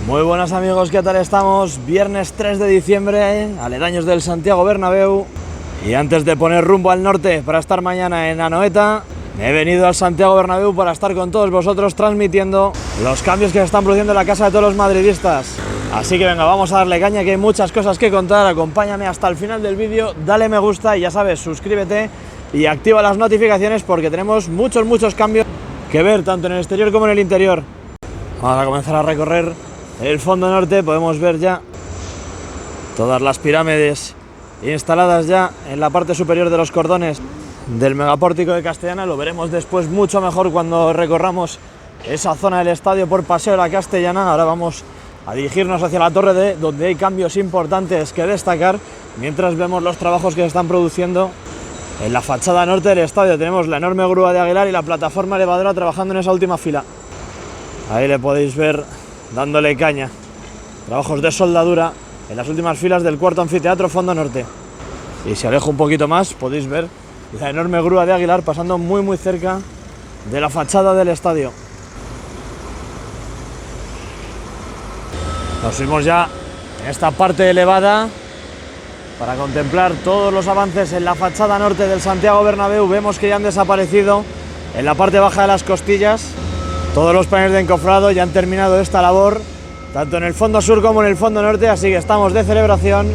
Muy buenas amigos, ¿qué tal estamos? Viernes 3 de diciembre, aledaños del Santiago Bernabéu. Y antes de poner rumbo al norte para estar mañana en Anoeta, me he venido al Santiago Bernabéu para estar con todos vosotros transmitiendo los cambios que se están produciendo en la casa de todos los madridistas. Así que venga, vamos a darle caña, que hay muchas cosas que contar. Acompáñame hasta el final del vídeo, dale me gusta y ya sabes, suscríbete y activa las notificaciones porque tenemos muchos cambios que ver, tanto en el exterior como en el interior. Vamos a comenzar a recorrer el fondo norte. Podemos ver ya todas las pirámides instaladas ya en la parte superior de los cordones del megapórtico de Castellana. Lo veremos después mucho mejor cuando recorramos esa zona del estadio por Paseo de la Castellana. Ahora vamos a dirigirnos hacia la torre D, donde hay cambios importantes que destacar, mientras vemos los trabajos que se están produciendo en la fachada norte del estadio. Tenemos la enorme grúa de Aguilar y la plataforma elevadora trabajando en esa última fila. Ahí le podéis ver dándole caña. Trabajos de soldadura en las últimas filas del cuarto anfiteatro fondo norte. Y si alejo un poquito más podéis ver la enorme grúa de Aguilar pasando muy cerca de la fachada del estadio. Nos subimos ya en esta parte elevada para contemplar todos los avances en la fachada norte del Santiago Bernabéu. Vemos que ya han desaparecido en la parte baja de las costillas todos los paneles de encofrado. Ya han terminado esta labor tanto en el fondo sur como en el fondo norte, así que estamos de celebración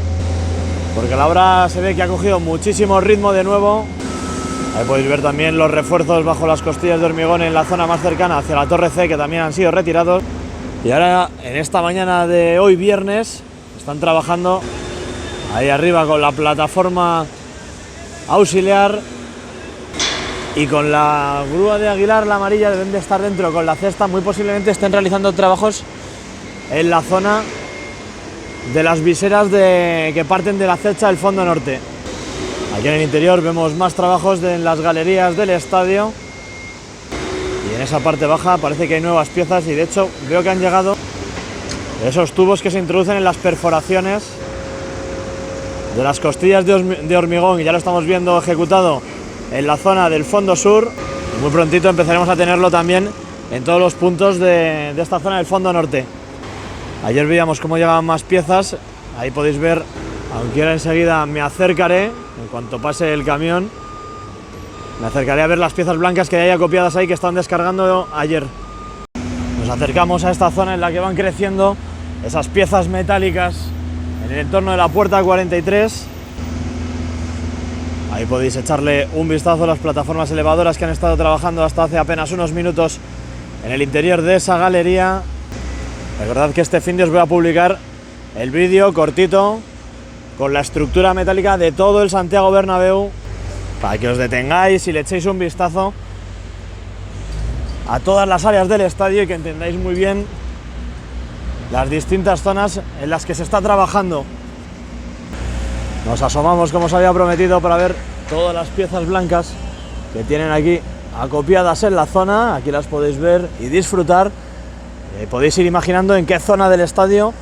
porque la obra se ve que ha cogido muchísimo ritmo de nuevo. Ahí podéis ver también los refuerzos bajo las costillas de hormigón en la zona más cercana hacia la torre C, que también han sido retirados. Y ahora, en esta mañana de hoy viernes, están trabajando ahí arriba con la plataforma auxiliar y con la grúa de Aguilar, la amarilla, deben de estar dentro con la cesta. Muy posiblemente estén realizando trabajos en la zona de las viseras que parten de la cecha del fondo norte. Aquí en el interior vemos más trabajos en las galerías del estadio. Y en esa parte baja parece que hay nuevas piezas y de hecho veo que han llegado esos tubos que se introducen en las perforaciones de las costillas de hormigón, y ya lo estamos viendo ejecutado en la zona del fondo sur. Y muy prontito empezaremos a tenerlo también en todos los puntos de esta zona del fondo norte. Ayer veíamos cómo llegaban más piezas, ahí podéis ver, aunque ahora enseguida me acercaré, en cuanto pase el camión, me acercaré a ver las piezas blancas que hay acopiadas ahí que están descargando ayer. Nos acercamos a esta zona en la que van creciendo esas piezas metálicas en el entorno de la puerta 43. Ahí podéis echarle un vistazo a las plataformas elevadoras que han estado trabajando hasta hace apenas unos minutos en el interior de esa galería. Recordad que este fin de os voy a publicar el vídeo cortito con la estructura metálica de todo el Santiago Bernabéu, para que os detengáis y le echéis un vistazo a todas las áreas del estadio y que entendáis muy bien las distintas zonas en las que se está trabajando. Nos asomamos, como os había prometido, para ver todas las piezas blancas que tienen aquí acopiadas en la zona. Aquí las podéis ver y disfrutar. Podéis ir imaginando en qué zona del estadio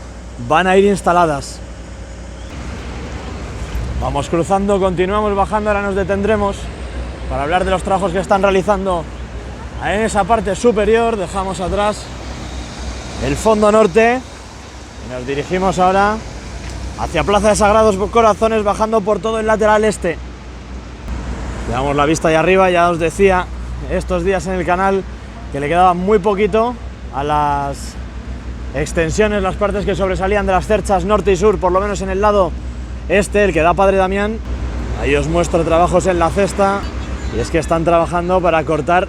van a ir instaladas. Vamos cruzando, continuamos bajando, ahora nos detendremos para hablar de los trabajos que están realizando en esa parte superior. Dejamos atrás el fondo norte y nos dirigimos ahora hacia Plaza de Sagrados Corazones, bajando por todo el lateral este. Llevamos la vista ahí arriba, ya os decía estos días en el canal que le quedaba muy poquito a las extensiones, las partes que sobresalían de las cerchas norte y sur, por lo menos en el lado este, el que da Padre Damián. Ahí os muestro trabajos en la cesta, y es que están trabajando para cortar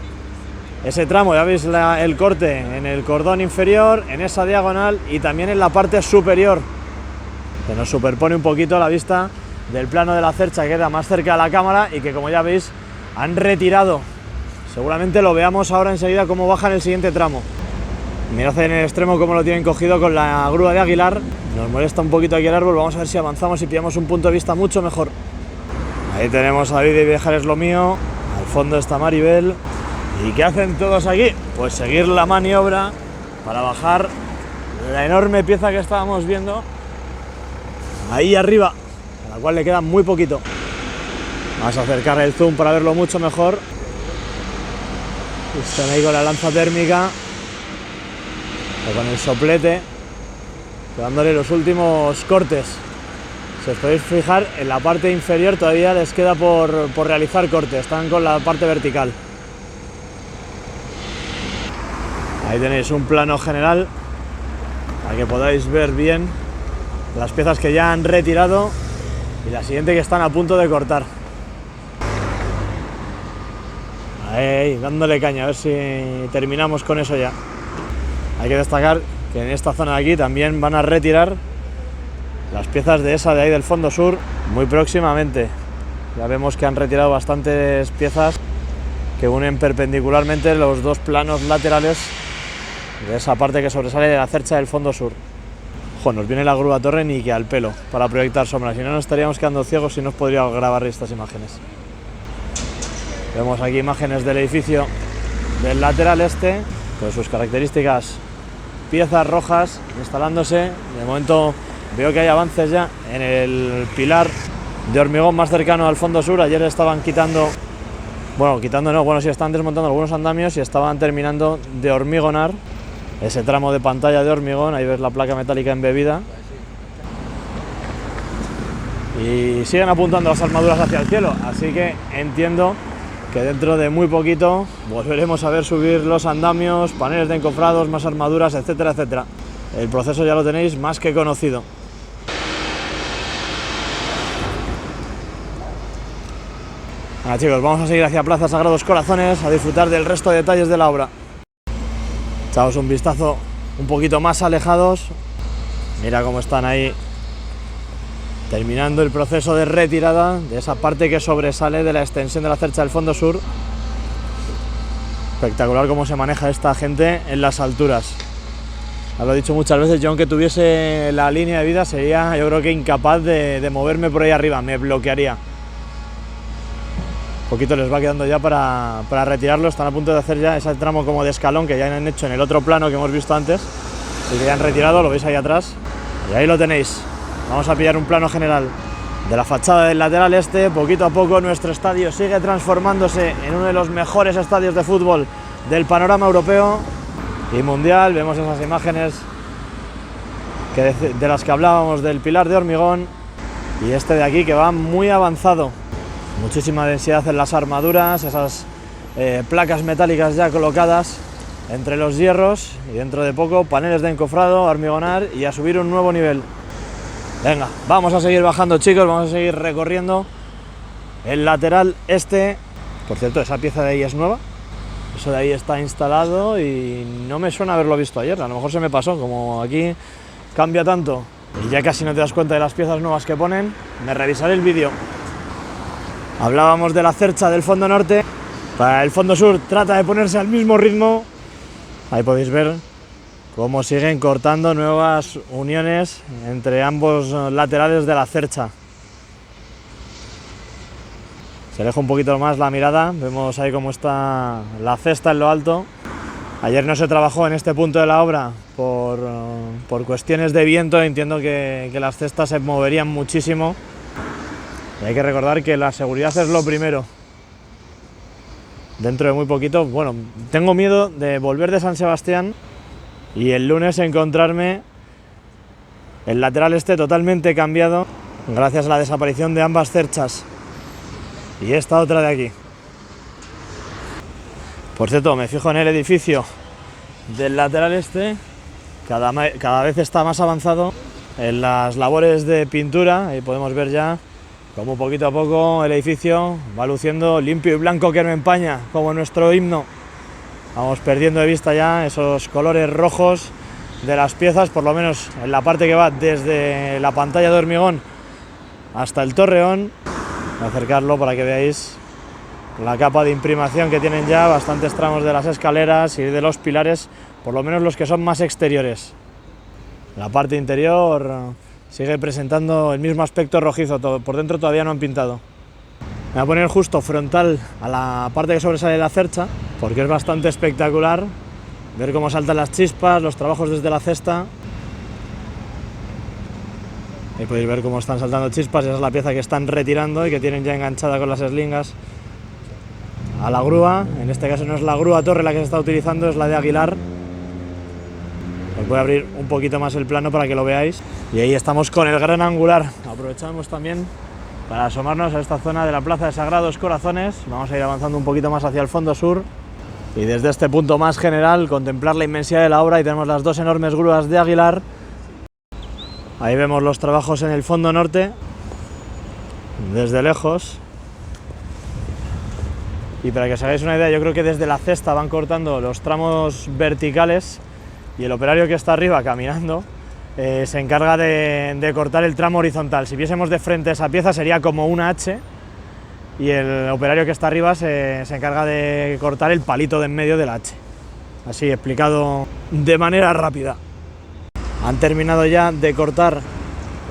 ese tramo. Ya veis el corte en el cordón inferior, en esa diagonal y también en la parte superior, que nos superpone un poquito la vista del plano de la cercha, que queda más cerca de la cámara y que, como ya veis, han retirado. Seguramente lo veamos ahora enseguida cómo bajan el siguiente tramo. Mirad en el extremo cómo lo tienen cogido con la grúa de Aguilar. Nos molesta un poquito aquí el árbol, vamos a ver si avanzamos y pillamos un punto de vista mucho mejor. Ahí tenemos a David y Viajar es lo mío, al fondo está Maribel. ¿Y qué hacen todos aquí? Pues seguir la maniobra para bajar la enorme pieza que estábamos viendo ahí arriba, a la cual le queda muy poquito. Vamos a acercar el zoom para verlo mucho mejor. Están ahí con la lanza térmica o con el soplete dándole los últimos cortes. Si os podéis fijar, en la parte inferior todavía les queda por realizar cortes, están con la parte vertical. Ahí tenéis un plano general para que podáis ver bien las piezas que ya han retirado y la siguiente que están a punto de cortar. Ahí, dándole caña, a ver si terminamos con eso ya. Hay que destacar que en esta zona de aquí también van a retirar las piezas de esa de ahí del fondo sur muy próximamente. Ya vemos que han retirado bastantes piezas que unen perpendicularmente los dos planos laterales de esa parte que sobresale de la cercha del fondo sur. Ojo, nos viene la grúa torre ni que al pelo para proyectar sombras, si no nos estaríamos quedando ciegos y no os podría grabar estas imágenes. Vemos aquí imágenes del edificio del lateral este con sus características piezas rojas instalándose. De momento veo que hay avances ya en el pilar de hormigón más cercano al fondo sur. Ayer estaban quitando, sí, están desmontando algunos andamios y estaban terminando de hormigonar ese tramo de pantalla de hormigón. Ahí ves la placa metálica embebida. Y siguen apuntando las armaduras hacia el cielo, así que entiendo que dentro de muy poquito volveremos a ver subir los andamios, paneles de encofrados, más armaduras, etcétera, etcétera. El proceso ya lo tenéis más que conocido. Ahora chicos, vamos a seguir hacia Plaza Sagrados Corazones a disfrutar del resto de detalles de la obra. Echaos un vistazo un poquito más alejados. Mira cómo están ahí terminando el proceso de retirada de esa parte que sobresale de la extensión de la cercha del fondo sur. Espectacular cómo se maneja esta gente en las alturas. Ya lo he dicho muchas veces, yo aunque tuviese la línea de vida sería, yo creo que incapaz de moverme por ahí arriba, me bloquearía. Un poquito les va quedando ya para retirarlo, están a punto de hacer ya ese tramo como de escalón que ya han hecho en el otro plano que hemos visto antes y que ya han retirado, lo veis ahí atrás, y ahí lo tenéis. Vamos a pillar un plano general de la fachada del lateral este. Poquito a poco nuestro estadio sigue transformándose en uno de los mejores estadios de fútbol del panorama europeo y mundial. Vemos esas imágenes de las que hablábamos del pilar de hormigón y este de aquí que va muy avanzado. Muchísima densidad en las armaduras, esas placas metálicas ya colocadas entre los hierros y dentro de poco paneles de encofrado, hormigonar y a subir un nuevo nivel. Venga, vamos a seguir bajando chicos, vamos a seguir recorriendo el lateral este. Por cierto, esa pieza de ahí es nueva, eso de ahí está instalado y no me suena haberlo visto ayer, a lo mejor se me pasó, como aquí cambia tanto y ya casi no te das cuenta de las piezas nuevas que ponen, me revisaré el vídeo. Hablábamos de la cercha del fondo norte, para el fondo sur trata de ponerse al mismo ritmo, ahí podéis ver cómo siguen cortando nuevas uniones entre ambos laterales de la cercha. Se aleja un poquito más la mirada, vemos ahí cómo está la cesta en lo alto. Ayer no se trabajó en este punto de la obra por cuestiones de viento, entiendo que las cestas se moverían muchísimo. Y hay que recordar que la seguridad es lo primero. Dentro de muy poquito, bueno, tengo miedo de volver de San Sebastián y el lunes encontrarme el lateral este totalmente cambiado gracias a la desaparición de ambas cerchas y esta otra de aquí. Por cierto, me fijo en el edificio del lateral este, cada vez está más avanzado en las labores de pintura. Ahí podemos ver ya cómo poquito a poco el edificio va luciendo limpio y blanco que no empaña, como nuestro himno. Vamos perdiendo de vista ya esos colores rojos de las piezas, por lo menos en la parte que va desde la pantalla de hormigón hasta el torreón. Voy a acercarlo para que veáis la capa de imprimación que tienen ya bastantes tramos de las escaleras y de los pilares, por lo menos los que son más exteriores. La parte interior sigue presentando el mismo aspecto rojizo, por dentro todavía no han pintado. Me voy a poner justo frontal a la parte que sobresale de la cercha, porque es bastante espectacular ver cómo saltan las chispas, los trabajos desde la cesta. Ahí podéis ver cómo están saltando chispas, esa es la pieza que están retirando y que tienen ya enganchada con las eslingas a la grúa. En este caso no es la grúa torre la que se está utilizando, es la de Aguilar. Lo Os voy a abrir un poquito más el plano para que lo veáis. Y ahí estamos con el gran angular. Aprovechamos también para asomarnos a esta zona de la Plaza de Sagrados Corazones. Vamos a ir avanzando un poquito más hacia el fondo sur. Y desde este punto más general, contemplar la inmensidad de la obra. Y tenemos las dos enormes grúas de Aguilar. Ahí vemos los trabajos en el fondo norte, desde lejos. Y para que os hagáis una idea, yo creo que desde la cesta van cortando los tramos verticales y el operario que está arriba caminando se encarga de cortar el tramo horizontal. Si viésemos de frente esa pieza sería como una H y el operario que está arriba se encarga de cortar el palito de en medio de la H. Así explicado de manera rápida. Han terminado ya de cortar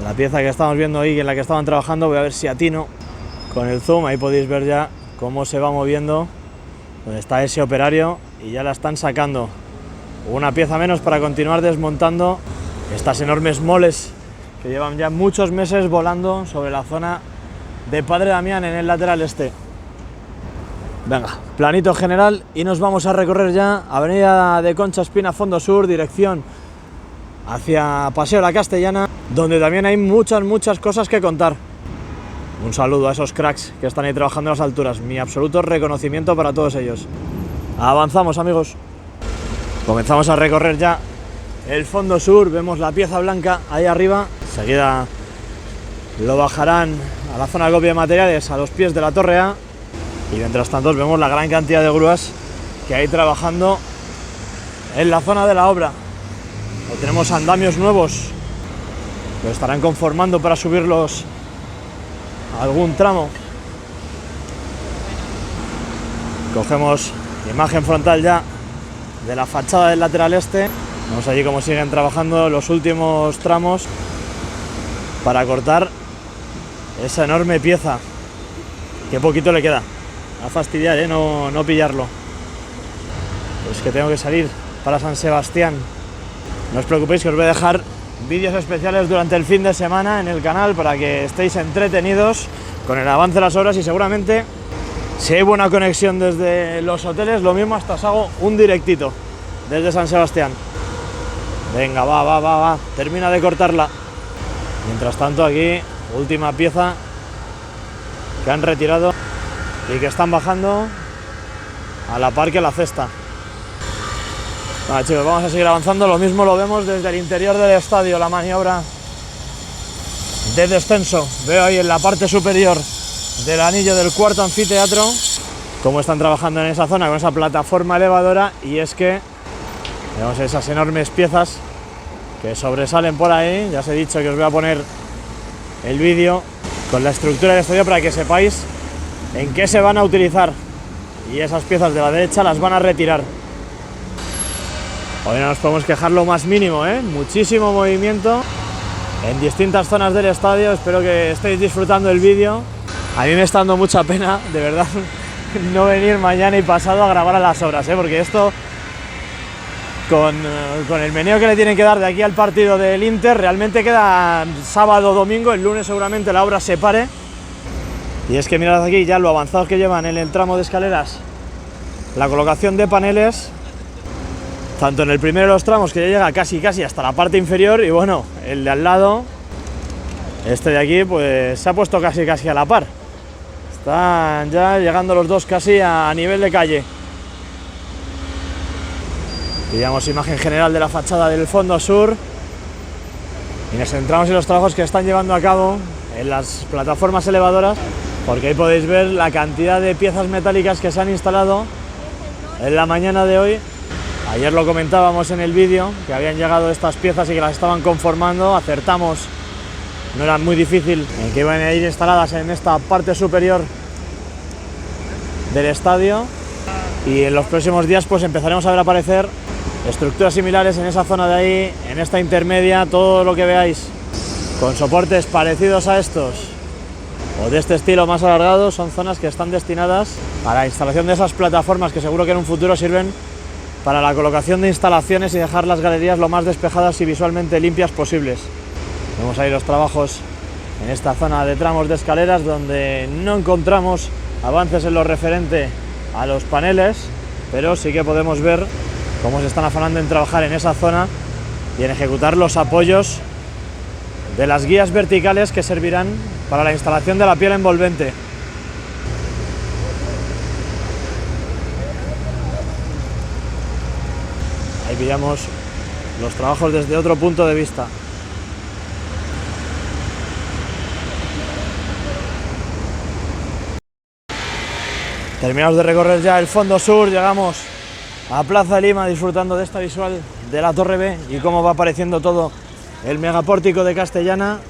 la pieza que estamos viendo ahí, en la que estaban trabajando. Voy a ver si atino con el zoom. Ahí podéis ver ya cómo se va moviendo, donde está ese operario, y ya la están sacando. Una pieza menos para continuar desmontando estas enormes moles que llevan ya muchos meses volando sobre la zona de Padre Damián en el lateral este. Venga, planito general y nos vamos a recorrer ya Avenida de Concha Espina, fondo sur, dirección hacia Paseo La Castellana, donde también hay muchas cosas que contar. Un saludo a esos cracks que están ahí trabajando en las alturas. Mi absoluto reconocimiento para todos ellos. Avanzamos, amigos. Comenzamos a recorrer ya el fondo sur. Vemos la pieza blanca ahí arriba. Enseguida lo bajarán a la zona de acopio de materiales a los pies de la Torre A. Y mientras tanto vemos la gran cantidad de grúas que hay trabajando en la zona de la obra. O tenemos andamios nuevos que estarán conformando para subirlos a algún tramo. Cogemos imagen frontal ya de la fachada del lateral este. Vemos allí cómo siguen trabajando los últimos tramos para cortar esa enorme pieza. Qué poquito le queda. A fastidiar, no pillarlo. Pues que tengo que salir para San Sebastián. No os preocupéis que os voy a dejar vídeos especiales durante el fin de semana en el canal para que estéis entretenidos con el avance de las obras, y seguramente si hay buena conexión desde los hoteles, lo mismo hasta os hago un directito desde San Sebastián. Venga, va, termina de cortarla. Mientras tanto aquí, última pieza que han retirado y que están bajando a la par que la cesta. Vale, chicos, vamos a seguir avanzando. Lo mismo lo vemos desde el interior del estadio, la maniobra de descenso. Veo ahí en la parte superior del anillo del cuarto anfiteatro cómo están trabajando en esa zona con esa plataforma elevadora, y es que vemos esas enormes piezas que sobresalen por ahí. Ya os he dicho que os voy a poner el vídeo con la estructura del estadio para que sepáis en qué se van a utilizar, y esas piezas de la derecha las van a retirar. Hoy no nos podemos quejar lo más mínimo, muchísimo movimiento en distintas zonas del estadio. Espero que estéis disfrutando el vídeo. A mí me está dando mucha pena, de verdad, no venir mañana y pasado a grabar a las obras, porque esto, con el meneo que le tienen que dar de aquí al partido del Inter, realmente queda sábado o domingo. El lunes seguramente la obra se pare. Y es que mirad aquí ya lo avanzados que llevan en el tramo de escaleras, la colocación de paneles, tanto en el primero de los tramos, que ya llega casi hasta la parte inferior, y bueno, el de al lado, este de aquí, pues se ha puesto casi a la par. Están ya llegando los dos casi a nivel de calle. Pillamos imagen general de la fachada del fondo sur y nos centramos en los trabajos que están llevando a cabo en las plataformas elevadoras, porque ahí podéis ver la cantidad de piezas metálicas que se han instalado en la mañana de hoy. Ayer lo comentábamos en el vídeo, que habían llegado estas piezas y que las estaban conformando. Acertamos, no era muy difícil, en que iban a ir instaladas en esta parte superior del estadio, y en los próximos días pues empezaremos a ver aparecer estructuras similares en esa zona de ahí, en esta intermedia. Todo lo que veáis con soportes parecidos a estos o de este estilo más alargados son zonas que están destinadas a la instalación de esas plataformas, que seguro que en un futuro sirven para la colocación de instalaciones y dejar las galerías lo más despejadas y visualmente limpias posibles. Vemos ahí los trabajos en esta zona de tramos de escaleras, donde no encontramos avances en lo referente a los paneles, pero sí que podemos ver cómo se están afanando en trabajar en esa zona y en ejecutar los apoyos de las guías verticales que servirán para la instalación de la piel envolvente. Ahí pillamos los trabajos desde otro punto de vista. Terminamos de recorrer ya el fondo sur, llegamos a Plaza de Lima disfrutando de esta visual de la Torre B y cómo va apareciendo todo el megapórtico de Castellana.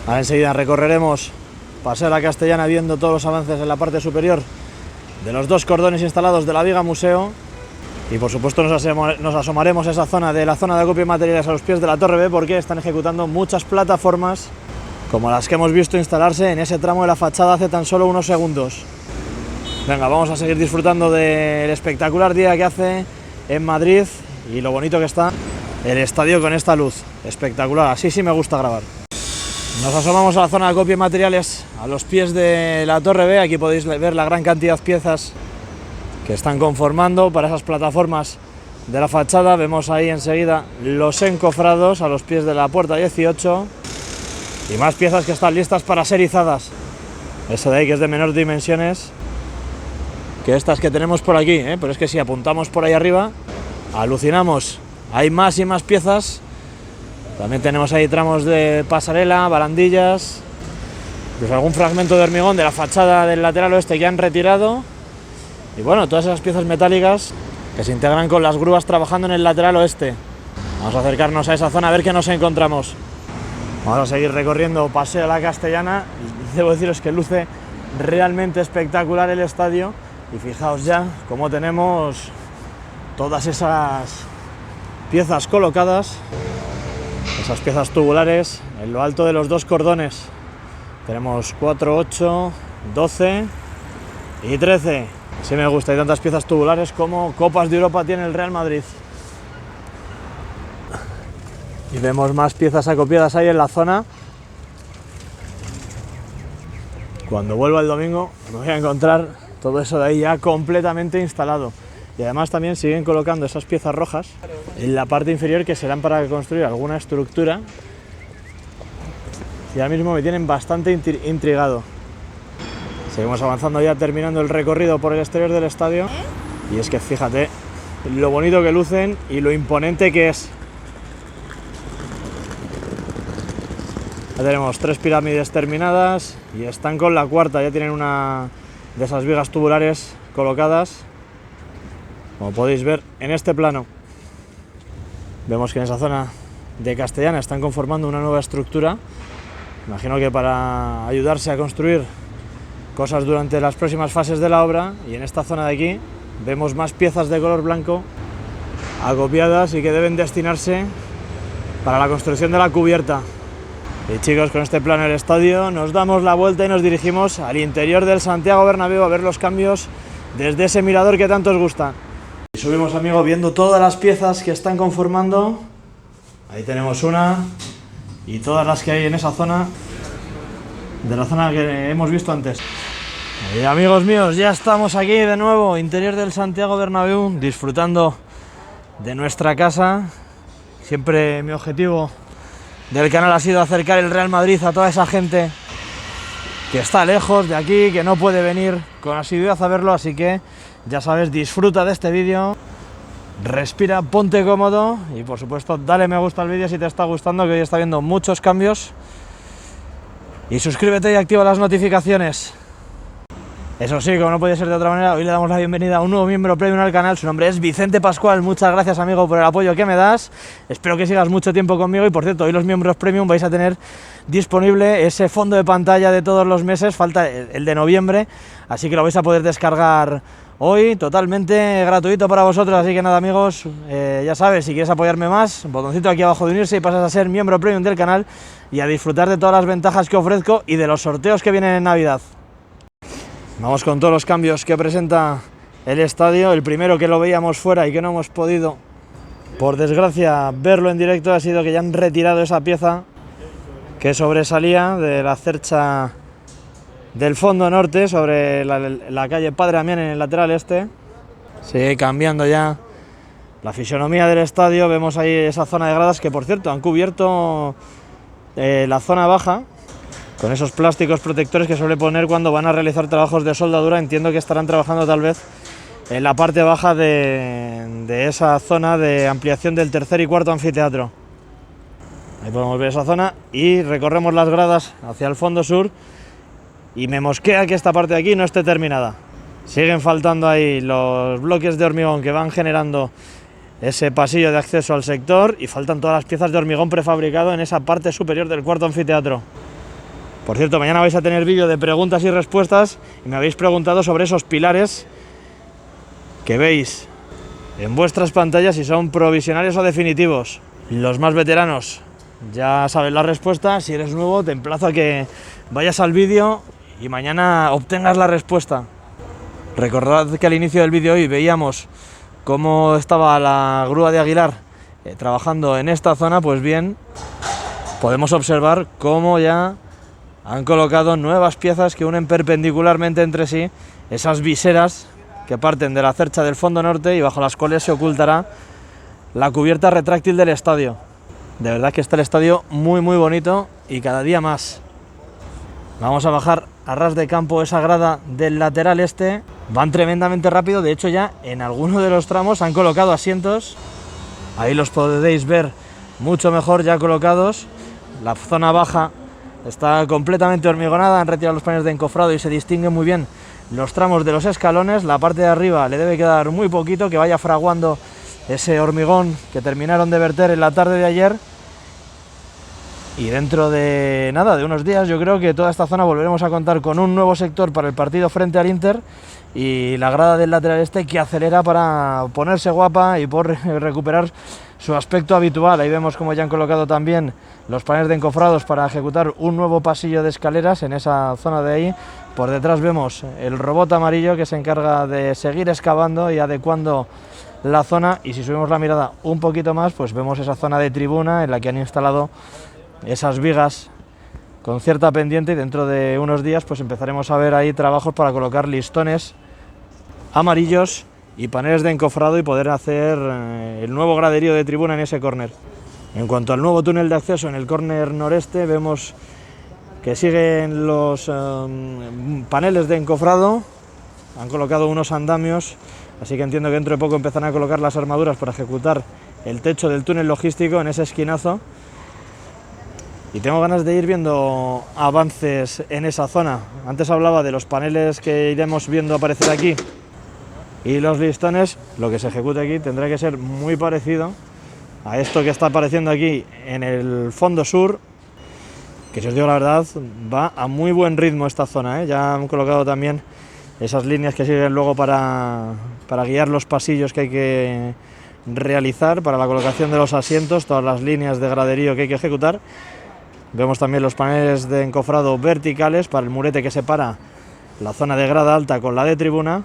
Ahora enseguida recorreremos Paseo de la Castellana viendo todos los avances en la parte superior de los 2 cordones instalados de la viga museo y por supuesto nos asomaremos a esa zona de la zona de acopio de materiales a los pies de la Torre B porque están ejecutando muchas plataformas como las que hemos visto instalarse en ese tramo de la fachada hace tan solo unos segundos. Venga, vamos a seguir disfrutando del espectacular día que hace en Madrid y lo bonito que está el estadio con esta luz. Espectacular, así sí me gusta grabar. Nos asomamos a la zona de acopio de materiales a los pies de la Torre B. Aquí podéis ver la gran cantidad de piezas que están conformando para esas plataformas de la fachada. Vemos ahí enseguida los encofrados a los pies de la puerta 18 y más piezas que están listas para ser izadas. Esa de ahí que es de menores dimensiones que estas que tenemos por aquí, pero es que si apuntamos por ahí arriba, alucinamos. Hay más y más piezas. También tenemos ahí tramos de pasarela, barandillas, pues algún fragmento de hormigón de la fachada del lateral oeste que han retirado. Y bueno, todas esas piezas metálicas que se integran con las grúas trabajando en el lateral oeste. Vamos a acercarnos a esa zona a ver qué nos encontramos. Vamos a seguir recorriendo Paseo de la Castellana. Debo deciros que luce realmente espectacular el estadio. Y fijaos ya cómo tenemos todas esas piezas colocadas, esas piezas tubulares en lo alto de los 2 cordones. Tenemos 4, 8, 12 y 13. Sí me gusta, hay tantas piezas tubulares como Copas de Europa tiene el Real Madrid. Y vemos más piezas acopiadas ahí en la zona. Cuando vuelva el domingo me voy a encontrar todo eso de ahí ya completamente instalado. Y además también siguen colocando esas piezas rojas en la parte inferior que serán para construir alguna estructura. Y ahora mismo me tienen bastante intrigado. Seguimos avanzando ya, terminando el recorrido por el exterior del estadio. Y es que fíjate lo bonito que lucen y lo imponente que es. Ya tenemos 3 pirámides terminadas y están con la cuarta, ya tienen una de esas vigas tubulares colocadas, como podéis ver en este plano. Vemos que en esa zona de Castellana están conformando una nueva estructura, imagino que para ayudarse a construir cosas durante las próximas fases de la obra. Y en esta zona de aquí vemos más piezas de color blanco acopiadas y que deben destinarse para la construcción de la cubierta. Y chicos, con este plano del estadio nos damos la vuelta y nos dirigimos al interior del Santiago Bernabéu a ver los cambios desde ese mirador que tanto os gusta. Y subimos, amigo, viendo todas las piezas que están conformando. Ahí tenemos una y todas las que hay en esa zona, de la zona que hemos visto antes. Y amigos míos, ya estamos aquí de nuevo, interior del Santiago Bernabéu, disfrutando de nuestra casa. Siempre mi objetivo del canal ha sido acercar el Real Madrid a toda esa gente que está lejos de aquí, que no puede venir con asiduidad a verlo, así que ya sabes, disfruta de este vídeo, respira, ponte cómodo y por supuesto dale me gusta al vídeo si te está gustando, que hoy está viendo muchos cambios, y suscríbete y activa las notificaciones. Eso sí, como no puede ser de otra manera, hoy le damos la bienvenida a un nuevo miembro premium al canal. Su nombre es Vicente Pascual. Muchas gracias, amigo, por el apoyo que me das. Espero que sigas mucho tiempo conmigo. Y por cierto, hoy los miembros premium vais a tener disponible ese fondo de pantalla de todos los meses, falta el de noviembre, así que lo vais a poder descargar hoy totalmente gratuito para vosotros. Así que nada, amigos, ya sabes, si quieres apoyarme más, botoncito aquí abajo de unirse y pasas a ser miembro premium del canal y a disfrutar de todas las ventajas que ofrezco y de los sorteos que vienen en Navidad. Vamos con todos los cambios que presenta el estadio. El primero, que lo veíamos fuera y que no hemos podido, por desgracia, verlo en directo, ha sido que ya han retirado esa pieza que sobresalía de la cercha del fondo norte sobre la calle Padre Damián en el lateral este. Sigue cambiando ya la fisonomía del estadio. Vemos ahí esa zona de gradas que, por cierto, han cubierto la zona baja con esos plásticos protectores que suele poner cuando van a realizar trabajos de soldadura. Entiendo que estarán trabajando tal vez en la parte baja de esa zona de ampliación del tercer y cuarto anfiteatro. Ahí podemos ver esa zona y recorremos las gradas hacia el fondo sur y me mosquea que esta parte de aquí no esté terminada. Siguen faltando ahí los bloques de hormigón que van generando ese pasillo de acceso al sector y faltan todas las piezas de hormigón prefabricado en esa parte superior del cuarto anfiteatro. Por cierto, mañana vais a tener vídeo de preguntas y respuestas y me habéis preguntado sobre esos pilares que veis en vuestras pantallas si son provisionales o definitivos. Los más veteranos ya sabes la respuesta. Si eres nuevo, te emplazo a que vayas al vídeo y mañana obtengas la respuesta. Recordad que al inicio del vídeo hoy veíamos cómo estaba la grúa de Aguilar trabajando en esta zona. Pues bien, podemos observar cómo ya han colocado nuevas piezas que unen perpendicularmente entre sí esas viseras que parten de la cercha del fondo norte y bajo las cuales se ocultará la cubierta retráctil del estadio. De verdad que está el estadio muy bonito y cada día más. Vamos a bajar a ras de campo esa grada del lateral este. Van tremendamente rápido, de hecho ya en alguno de los tramos han colocado asientos. Ahí los podéis ver mucho mejor ya colocados. La zona baja está completamente hormigonada, han retirado los paneles de encofrado y se distinguen muy bien los tramos de los escalones. La parte de arriba le debe quedar muy poquito, que vaya fraguando ese hormigón que terminaron de verter en la tarde de ayer. Y dentro de nada, de unos días, yo creo que toda esta zona volveremos a contar con un nuevo sector para el partido frente al Inter y la grada del lateral este que acelera para ponerse guapa y por recuperar su aspecto habitual. Ahí vemos como ya han colocado también los paneles de encofrados para ejecutar un nuevo pasillo de escaleras en esa zona de ahí. Por detrás vemos el robot amarillo que se encarga de seguir excavando y adecuando la zona, y si subimos la mirada un poquito más, pues vemos esa zona de tribuna en la que han instalado esas vigas con cierta pendiente, y dentro de unos días pues empezaremos a ver ahí trabajos para colocar listones amarillos y paneles de encofrado y poder hacer el nuevo graderío de tribuna en ese córner. En cuanto al nuevo túnel de acceso en el córner noreste, vemos que siguen los paneles de encofrado, han colocado unos andamios, así que entiendo que dentro de poco empezarán a colocar las armaduras para ejecutar el techo del túnel logístico en ese esquinazo. Y tengo ganas de ir viendo avances en esa zona. Antes hablaba de los paneles que iremos viendo aparecer aquí y los listones. Lo que se ejecute aquí tendrá que ser muy parecido a esto que está apareciendo aquí en el fondo sur, que si os digo la verdad va a muy buen ritmo esta zona, ¿eh? Ya han colocado también esas líneas que siguen luego para guiar los pasillos que hay que realizar, para la colocación de los asientos, todas las líneas de graderío que hay que ejecutar. Vemos también los paneles de encofrado verticales para el murete que separa la zona de grada alta con la de tribuna.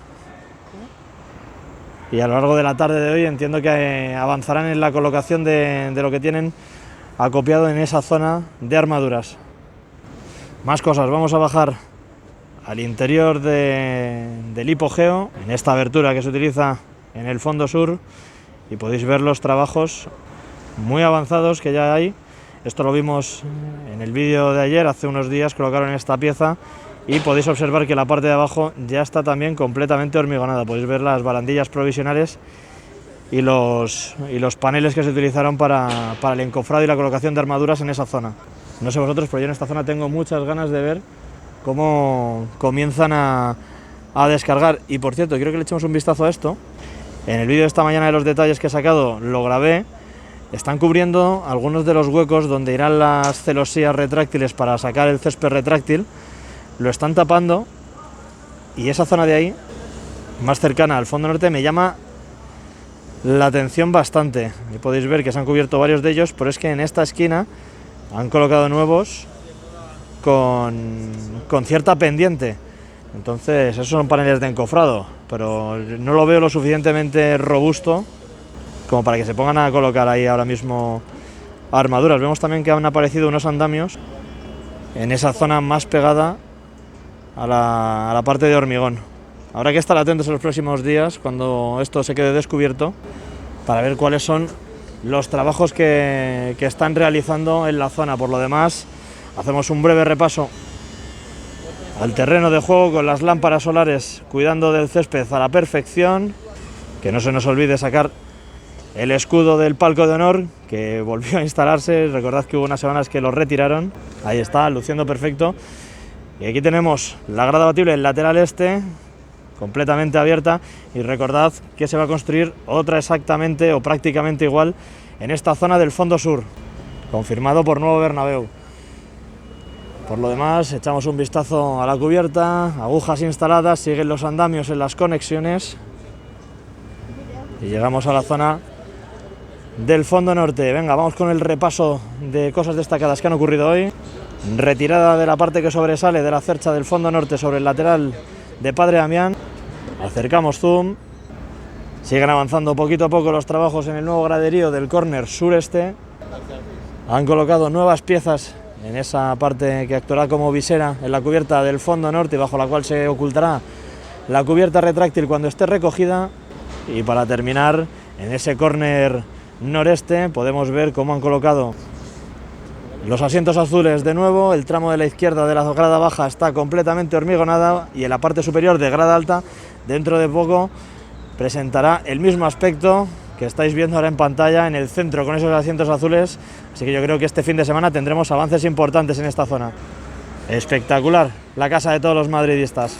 Y a lo largo de la tarde de hoy entiendo que avanzarán en la colocación de lo que tienen acopiado en esa zona de armaduras. Más cosas, vamos a bajar al interior del hipogeo, en esta abertura que se utiliza en el fondo sur, y podéis ver los trabajos muy avanzados que ya hay. Esto lo vimos en el vídeo de ayer, hace unos días colocaron esta pieza y podéis observar que la parte de abajo ya está también completamente hormigonada. Podéis ver las barandillas provisionales y los paneles que se utilizaron para el encofrado y la colocación de armaduras en esa zona. No sé vosotros, pero yo en esta zona tengo muchas ganas de ver cómo comienzan a descargar. Y por cierto, quiero que le echemos un vistazo a esto. En el vídeo de esta mañana de los detalles que he sacado lo grabé. Están cubriendo algunos de los huecos donde irán las celosías retráctiles para sacar el césped retráctil. Lo están tapando y esa zona de ahí, más cercana al fondo norte, me llama la atención bastante. Y podéis ver que se han cubierto varios de ellos, pero es que en esta esquina han colocado nuevos con cierta pendiente. Entonces esos son paneles de encofrado, pero no lo veo lo suficientemente robusto como para que se pongan a colocar ahí ahora mismo armaduras. Vemos también que han aparecido unos andamios en esa zona más pegada a la parte de hormigón. Habrá que estar atentos en los próximos días cuando esto se quede descubierto para ver cuáles son los trabajos que están realizando en la zona. Por lo demás, hacemos un breve repaso al terreno de juego con las lámparas solares cuidando del césped a la perfección. Que no se nos olvide sacar el escudo del palco de honor, que volvió a instalarse. Recordad que hubo unas semanas que lo retiraron. Ahí está, luciendo perfecto. Y aquí tenemos la grada batible del lateral este, completamente abierta, y recordad que se va a construir otra exactamente o prácticamente igual en esta zona del fondo sur, confirmado por Nuevo Bernabéu. Por lo demás, echamos un vistazo a la cubierta, agujas instaladas, siguen los andamios en las conexiones y llegamos a la zona del fondo norte. Venga, vamos con el repaso de cosas destacadas que han ocurrido hoy. Retirada de la parte que sobresale de la cercha del fondo norte sobre el lateral de Padre Damián. Acercamos zoom. Siguen avanzando poquito a poco los trabajos en el nuevo graderío del córner sureste. Han colocado nuevas piezas en esa parte que actuará como visera en la cubierta del fondo norte, bajo la cual se ocultará la cubierta retráctil cuando esté recogida. Y para terminar, en ese córner noreste podemos ver cómo han colocado los asientos azules de nuevo. El tramo de la izquierda de la grada baja está completamente hormigonada y en la parte superior de grada alta, dentro de poco, presentará el mismo aspecto que estáis viendo ahora en pantalla en el centro con esos asientos azules. Así que yo creo que este fin de semana tendremos avances importantes en esta zona. Espectacular, la casa de todos los madridistas.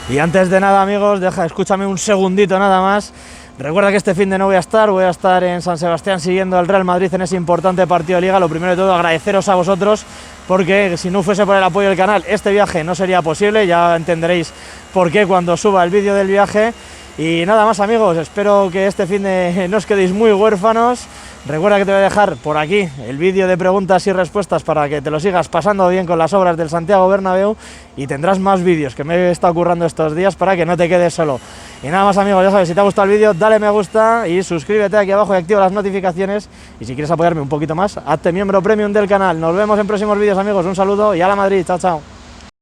Y antes de nada, amigos, escúchame un segundito nada más. Recuerda que este fin de no voy a estar en San Sebastián siguiendo al Real Madrid en ese importante partido de Liga. Lo primero de todo, agradeceros a vosotros, porque si no fuese por el apoyo del canal, este viaje no sería posible. Ya entenderéis por qué cuando suba el vídeo del viaje. Y nada más, amigos, espero que este fin de no os quedéis muy huérfanos. Recuerda que te voy a dejar por aquí el vídeo de preguntas y respuestas para que te lo sigas pasando bien con las obras del Santiago Bernabéu, y tendrás más vídeos que me está ocurriendo estos días para que no te quedes solo. Y nada más, amigos, ya sabes, si te ha gustado el vídeo, dale me gusta y suscríbete aquí abajo y activa las notificaciones. Y si quieres apoyarme un poquito más, hazte miembro premium del canal. Nos vemos en próximos vídeos, amigos. Un saludo y a la Madrid. Chao, chao.